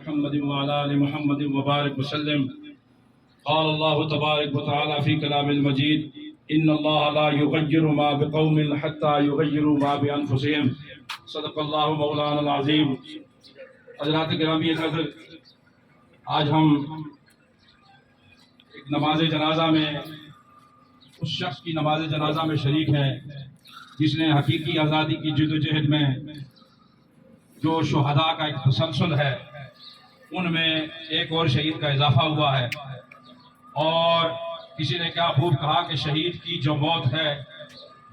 محمد وعلى آل محمد وبارك وسلم. قال الله تبارك وتعالى في كلام المجيد إن الله لا يغير ما بقوم حتى يغيروا ما بأنفسهم. صدق الله مولانا العظیم. حضرات گرامی قدر، آج ہم ایک نماز جنازہ میں اس شخص کی نماز جنازہ میں شریک ہیں جس نے حقیقی آزادی کی جدوجہد میں جو شہداء کا ایک تسلسل ہے ان میں ایک اور شہید کا اضافہ ہوا ہے. اور کسی نے کیا خوب کہا کہ شہید کی جو موت ہے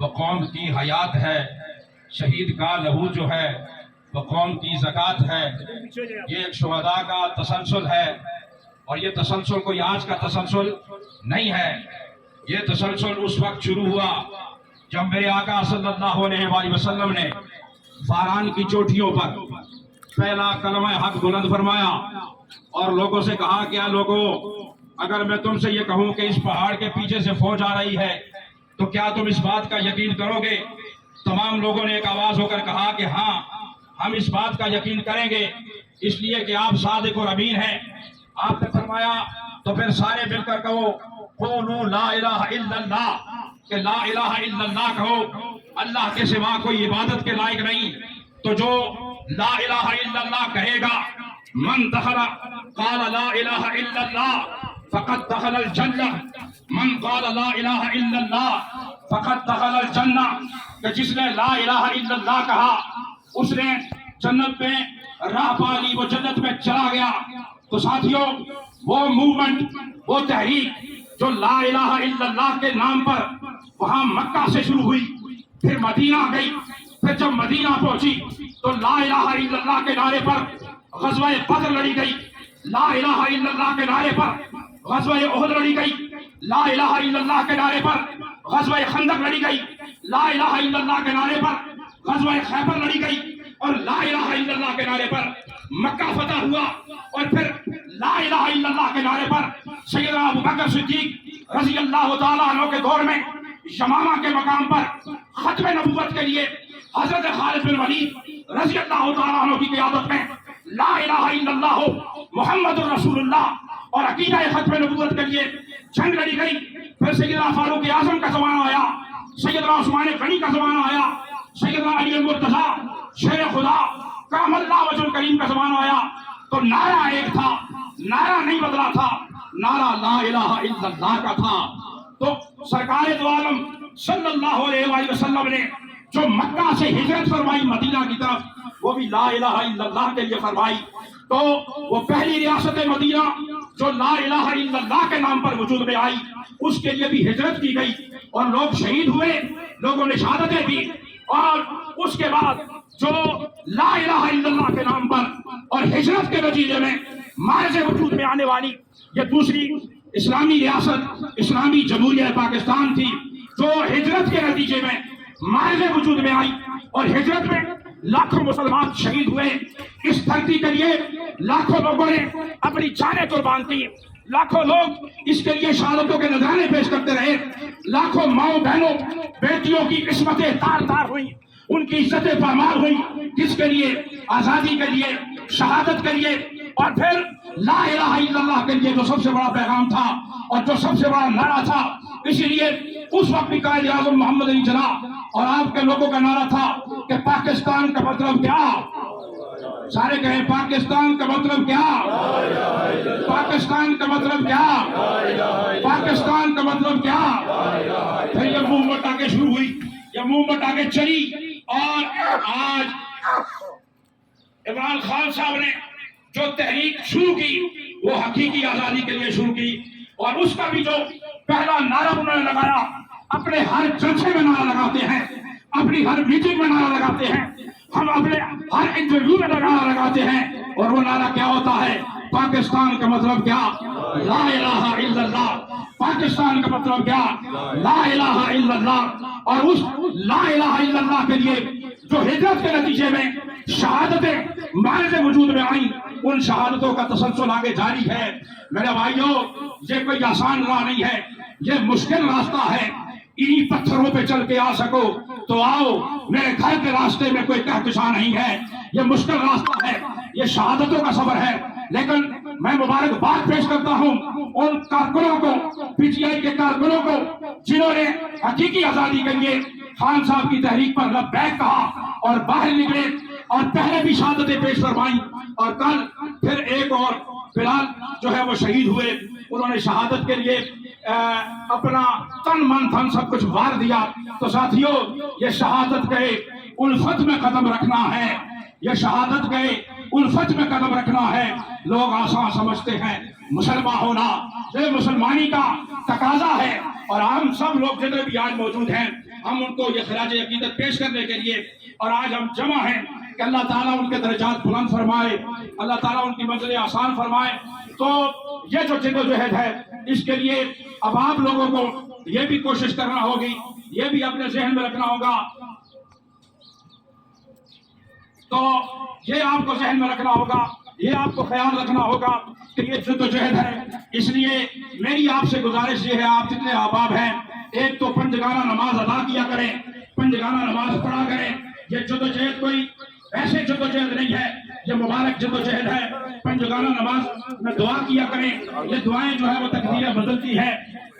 وہ قوم کی حیات ہے، شہید کا لہو جو ہے وہ قوم کی زکوٰۃ ہے. یہ ایک شہداء کا تسلسل ہے، اور یہ تسلسل کوئی آج کا تسلسل نہیں ہے. یہ تسلسل اس وقت شروع ہوا جب میرے آقا صلی اللہ علیہ وآلہ وسلم نے فاران کی چوٹیوں پر پہلا کلمہ حق بلند فرمایا اور لوگوں سے کہا کہ لوگوں، اگر میں تم سے یہ کہوں کہ اس پہاڑ کے پیچھے سے فوج آ رہی ہے تو کیا تم اس بات کا یقین کرو گے؟ تمام لوگوں نے ایک آواز ہو کر کہا کہ ہاں، ہم اس بات کا یقین کریں گے، اس لیے کہ آپ صادق اور امین ہیں. آپ نے فرمایا تو پھر سارے مل کر کہو قولوا لا الہ الا اللہ، کہ لا الہ الا اللہ کہو، اللہ کے سوا کوئی عبادت کے لائق نہیں. تو جو لا الہ الا اللہ کہے گا، من دخل قال لا الہ الا اللہ فقد دخل الجنہ، من قال لا الہ الا اللہ فقد دخل الجنہ، کہ جس نے لا الہ الا اللہ کہا اس نے جنت میں راہ پا لی، وہ جنت میں چلا گیا. تو ساتھیوں، وہ موومنٹ، وہ تحریک جو لا الہ الا اللہ کے نام پر وہاں مکہ سے شروع ہوئی، پھر مدینہ گئی، پھر جب مدینہ پہنچی تو لا الہ الا اللہ کے نعرے پر غزوہ بدر لڑی گئی، لا الہ الا اللہ کے نعرے پر غزوہ احد لڑی گئی، لا الہ الا اللہ کے نعرے پر غزوہ خندق لڑی گئی، لا الہ الا اللہ کے نعرے پر غزوہ خیبر لڑی گئی، اور لا الہ الا اللہ کے نعرے پر مکہ فتح ہوا. اور پھر لا الہ الا اللہ کے نعرے پر سیدنا ابوبکر صدیق رضی اللہ تعالیٰ عنہ کے دور میں یمامہ کے مقام پر ختم نبوت کے لیے حضرت خالد بن ولید رضی اللہ تعالیٰ عنہ کی قیادت میں لا الہ الا اللہ محمد الرسول اللہ اور عقیدہ ختم نبوت کے لیے جنگ لڑی گئی. پھر سیدنا فاروق اعظم کا زمانہ آیا، سیدنا عثمان غنی کا زمانہ آیا، سیدنا علی المرتضیٰ شیر خدا کرم اللہ وجہ الکریم کا زمانہ آیا. تو نعرہ ایک تھا، نعرہ نہیں بدلا تھا، نعرہ لا الہ الا اللہ کا تھا. تو سرکار دو عالم صلی اللہ علیہ وآلہ وسلم نے جو مکہ سے ہجرت فرمائی مدینہ کی طرف، وہ بھی لا الہ الا اللہ کے لیے فرمائی. تو وہ پہلی ریاست مدینہ جو لا الہ الا اللہ کے نام پر وجود میں آئی، اس کے لیے بھی ہجرت کی گئی اور لوگ شہید ہوئے، لوگوں نے شہادتیں دی. اور اس کے بعد جو لا الہ الا اللہ کے نام پر اور ہجرت کے نتیجے میں مارز وجود میں آنے والی یہ دوسری اسلامی ریاست اسلامی جمہوریہ پاکستان تھی، جو ہجرت کے نتیجے میں مارز وجود میں آئی، اور ہجرت میں لاکھوں مسلمان شہید ہوئے. اس دھرتی کے لیے لاکھوں لوگوں نے اپنی جانیں قربان کی، لاکھوں لوگ اس کے لیے شہادتوں کے نذرانے پیش کرتے رہے، لاکھوں ماؤں بہنوں بیٹیوں کی قسمتیں تار تار ہوئیں، ان کی عزتیں پامال ہوئی، کس کے لیے؟ آزادی کے لیے، شہادت کے لیے. اور پھر لا الہ الا اللہ کے لیے جو سب سے بڑا پیغام تھا اور جو سب سے بڑا نعرہ تھا، اسی لیے اس وقت بھی قائد اعظم محمد علی جناح اور آپ کے لوگوں کا نعرہ تھا کہ پاکستان کا مطلب کیا؟ سارے کہیں پاکستان کا مطلب کیا؟ پاکستان کا مطلب کیا؟ پاکستان کا مطلب کیا؟ پھر یہ موومنٹ آگے شروع ہوئی، یہ موومنٹ آگے چلی، اور آج عمران خان صاحب نے جو تحریک شروع کی وہ حقیقی آزادی کے لیے شروع کی. اور اس کا بھی جو پہلا نعرہ انہوں نے لگایا، اپنے ہر جلسے میں نعرہ لگاتے ہیں، اپنی ہر میٹنگ میں نعرہ لگاتے ہیں، ہم اپنے ہر انٹرویو میں نعرہ لگاتے ہیں. اور وہ نعرہ کیا ہوتا ہے؟ پاکستان کا مطلب کیا؟ لا الہ الا اللہ. پاکستان کا مطلب کیا؟ لا الہ الا اللہ. اور اس لا الہ الا اللہ کے لیے جو ہجرت کے نتیجے میں شہادتیں مارز وجود میں آئیں، ان شہادتوں کا تسلسل آگے جاری ہے. میرے بھائیوں، یہ کوئی آسان راہ نہیں ہے، یہ مشکل راستہ ہے. انہی پتھروں پہ چل کے آ سکو تو آؤ، میرے گھر کے راستے میں کوئی کہکشاں نہیں ہے. یہ مشکل راستہ ہے، یہ شہادتوں کا سفر ہے. لیکن میں مبارکباد پیش کرتا ہوں ان کارکنوں کو، پی ٹی آئی کے کارکنوں کو، جنہوں نے حقیقی آزادی کے لیے خان صاحب کی تحریک پر لبیک کہا اور باہر نکلے اور پہلے بھی شہادتیں پیش فرمائیں، اور کل پھر ایک اور بلال جو ہے وہ شہید ہوئے. انہوں نے شہادت کے لیے اپنا تن من دھن سب کچھ وار دیا. تو ساتھیوں، یہ شہادت کے الفت میں قدم رکھنا ہے، یہ شہادت کے الفت میں قدم رکھنا ہے. لوگ آسان سمجھتے ہیں مسلمان ہونا، یہ مسلمانی کا تقاضا ہے، اور ہم سب لوگ جتنے بھی آج موجود ہیں ہم ان کو یہ خراج عقیدت پیش کرنے کے لیے اور آج ہم جمع ہیں کہ اللہ تعالیٰ ان کے درجات بلند فرمائے، اللہ تعالیٰ ان کی منزلیں آسان فرمائے. تو یہ جو جدوجہد ہے اس کے لیے اب آپ لوگوں کو یہ بھی کوشش کرنا ہوگی، یہ بھی اپنے ذہن میں رکھنا ہوگا، تو یہ آپ کو ذہن میں رکھنا ہوگا، یہ آپ کو خیال رکھنا ہوگا کہ یہ جدوجہد ہے. اس لیے میری آپ سے گزارش یہ ہے، آپ جتنے احباب ہیں، ایک تو پنجگانہ نماز ادا کیا کریں، پنجگانہ نماز پڑھا کریں. یہ جدوجہد کوئی ایسے جدوجہد نہیں ہے، یہ مبارک جدوجہد ہے. پنجگانہ نماز میں دعا کیا کریں، یہ دعائیں جو ہے وہ تقدیریں بدلتی ہے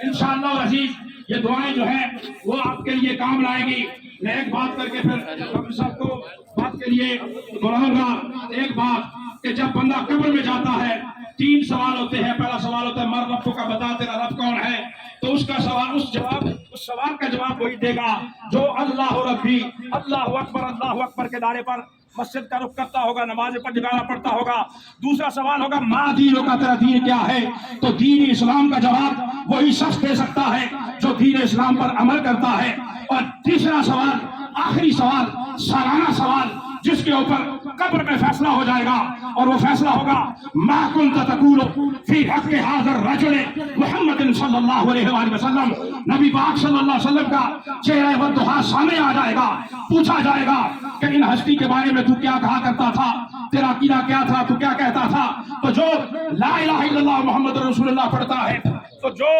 انشاءاللہ العزیز. یہ دعائیں جو ہیں وہ آپ کے لیے کام لائیں گی. میں ایک بات کر کے پھر ڈاکٹر صاحب کو بات کے لیے بلاؤں گا. ایک بات کہ جب بندہ قبر میں جاتا ہے 3 سوال ہوتے ہیں. پہلا سوال ہوتا ہے مر رب کا، بتا تیرا رب کون ہے. تو اس کا سوال، اس سوال کا جواب وہی دے گا جو اللہ ربی، اللہ اکبر کے نعرے پر مسجد کا رخ کرتا ہوگا، نماز پنجگانہ پڑھتا ہوگا. دوسرا سوال ہوگا ما دینوں کا، تیرا دین کیا ہے. تو دین اسلام کا جواب وہی شخص دے سکتا ہے جو دین اسلام پر عمل کرتا ہے. اور تیسرا سوال، آخری سوال، سالانہ سوال، جس کے اوپر قبر میں فیصلہ ہو جائے گا، اور وہ فیصلہ ہوگا ما کنت تقول فی حق ھذا الرجل محمد صلی اللہ علیہ وآلہ وسلم. نبی پاک صلی اللہ علیہ وسلم کا چہرہ والضحیٰ سامنے آ جائے گا. پوچھا جائے گا کہ ان ہستی کے بارے میں تو کیا کہا کرتا تھا، تیرا عقیدہ کیا تھا، تو کیا کہتا تھا. تو جو لا الہ الا اللہ محمد رسول اللہ پڑھتا ہے، تو جو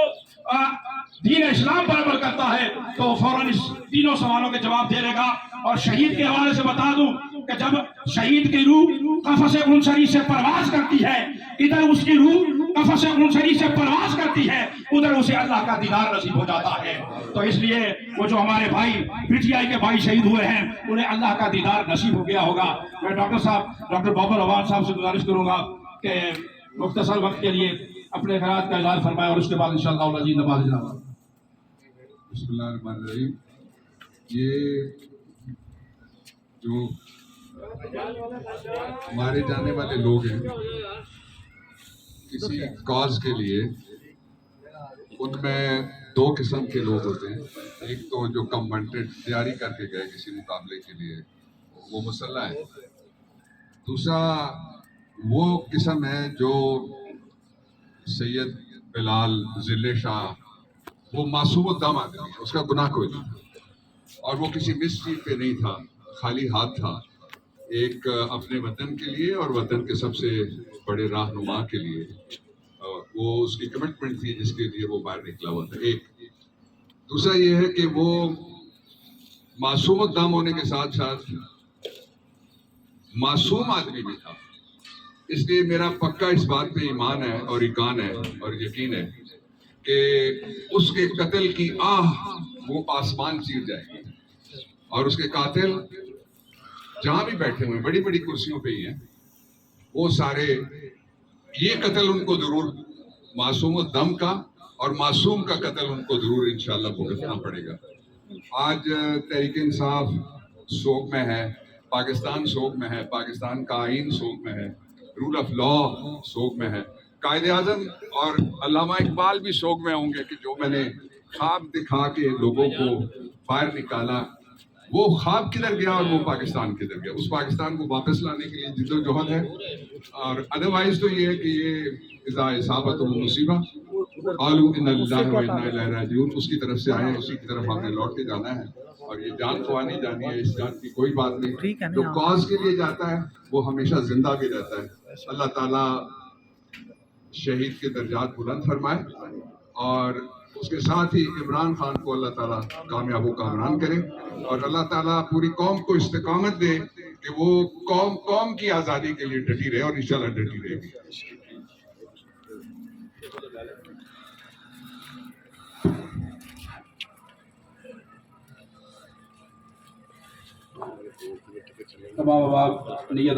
دین اسلام پر عمل کرتا ہے، تو فوراً اس تینوں سوالوں کے جواب دے لے گا. اور شہید کے حوالے سے بتا دوں کہ جب شہید کی روح قفس عنصری سے پرواز کرتی ہے، ادھر اس کی روح قفس عنصری سے پرواز کرتی ہے، ادھر اسے اللہ کا دیدار نصیب ہو جاتا ہے. تو اس لیے وہ جو ہمارے بھائی پی ٹی آئی کے بھائی شہید ہوئے ہیں انہیں اللہ کا دیدار نصیب ہو گیا ہوگا. میں ڈاکٹر بابر عوان صاحب سے گزارش کروں گا کہ مختصر وقت کے لیے اپنے خیالات کا اظہار فرمائے، اور اس کے بعد انشاءاللہ العزیز نماز جنازہ. بسم اللہ الرحمن الرحیم. یہ جو مارے جانے والے لوگ ہیں کسی کاز کے لیے، ان میں 2 قسم کے لوگ ہوتے ہیں. ایک تو جو کم وانٹڈ تیاری کر کے گئے کسی مقابلے کے لیے، وہ مسلح ہے. دوسرا وہ قسم ہے جو سید بلال، ذل شاہ، وہ معصوم الدم آدمی ہے، اس کا گناہ کوئی نہیں تھا، اور وہ کسی مسچیف پہ نہیں تھا، خالی ہاتھ تھا. ایک اپنے وطن کے لیے اور وطن کے سب سے بڑے رہنما کے لیے وہ اس کی کمٹمنٹ تھی جس کے لیے وہ باہر نکلا ہوا تھا. ایک دوسرا یہ ہے کہ وہ معصوم الدم ہونے کے ساتھ ساتھ معصوم آدمی بھی تھا. اس لیے میرا پکا اس بات پہ ایمان ہے اور ایقان ہے اور یقین ہے کہ اس کے قتل کی آہ وہ آسمان چیر جائے گی، اور اس کے قاتل جہاں بھی بیٹھے ہوئے بڑی بڑی کرسیوں پہ ہی ہیں، وہ سارے یہ قتل ان کو ضرور، معصوم الدم کا اور معصوم کا قتل ان کو ضرور انشاءاللہ بھگتنا پڑے گا. آج تحریک انصاف سوگ میں ہے، پاکستان سوگ میں ہے، پاکستان کا آئین سوگ میں ہے، رول آف لا سوگ میں ہے. قائد اعظم اور علامہ اقبال بھی سوگ میں ہوں گے کہ جو میں نے خواب دکھا کے لوگوں کو باہر نکالا، وہ خواب کدھر گیا اور وہ پاکستان کدھر گیا. اس پاکستان کو واپس لانے کے لیے جدوجہد ہے. اور ادروائز تو یہ ہے کہ یہ اذا اصابت المصیبہ قالوا انا للہ و انا الیہ راجعون، اس کی طرف سے آئے ہیں، اسی کی طرف ہم نے لوٹ کے جانا ہے. اور یہ جان خوانی جانی ہے، اس جان کی کوئی بات نہیں. جو کاز کے لیے جاتا ہے وہ ہمیشہ زندہ بھی رہتا ہے. اللہ تعالیٰ شہید کے درجات بلند فرمائے، اور اس کے ساتھ ہی عمران خان کو اللہ تعالیٰ کامیاب و کامران کرے، اور اللہ تعالیٰ پوری قوم کو استقامت دے کہ وہ قوم کی آزادی کے لیے ڈٹی رہے اور انشاءاللہ ڈٹی رہے گی. تمام آباد نیت